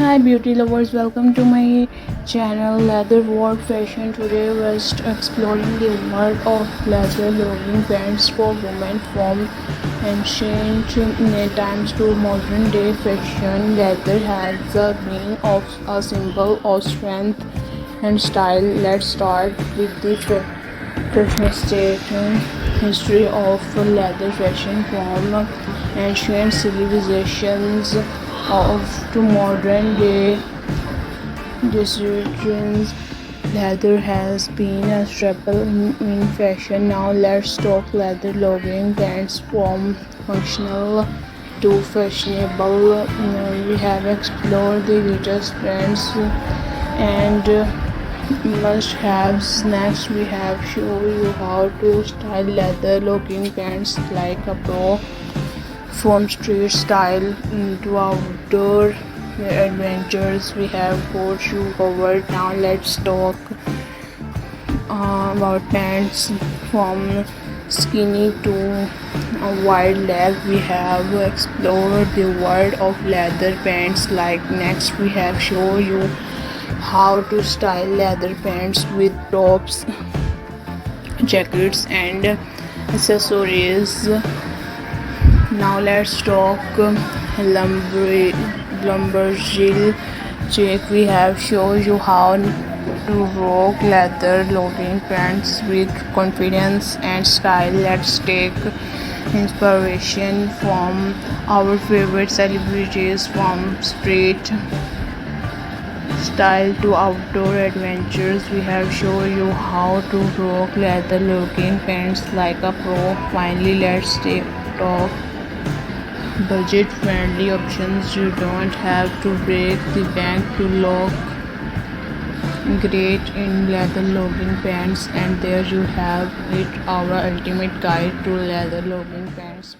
Hi beauty lovers, welcome to my channel Leather World Fashion. Today we're exploring the world of leather logging pants for women from ancient times to modern day fashion. Leather has been of a symbol of strength and style. Let's start with the fashion history of leather fashion from ancient civilizations of to modern day decisions. Leather has been a staple in fashion. Now let's talk leather logging pants from functional to fashionable. We have explored the latest trends and must-haves. Next, we have show you how to style leather logging pants like a pro, from street style to outdoor adventures. We have got you covered. Now let's talk about pants from skinny to a wide leg. We have explored the world of leather pants. Like next, we have show you how to style leather pants with tops, jackets, and accessories. Now let's talk lumberjill check. We have shown you how to rock leather loading pants with confidence and style. Let's take inspiration from our favorite celebrities, from street style to outdoor adventures. We have shown you how to rock leather looking pants like a pro. Finally, let's talk budget friendly options. You don't have to break the bank to look great in leather logging pants. And there you have it, our ultimate guide to leather logging pants.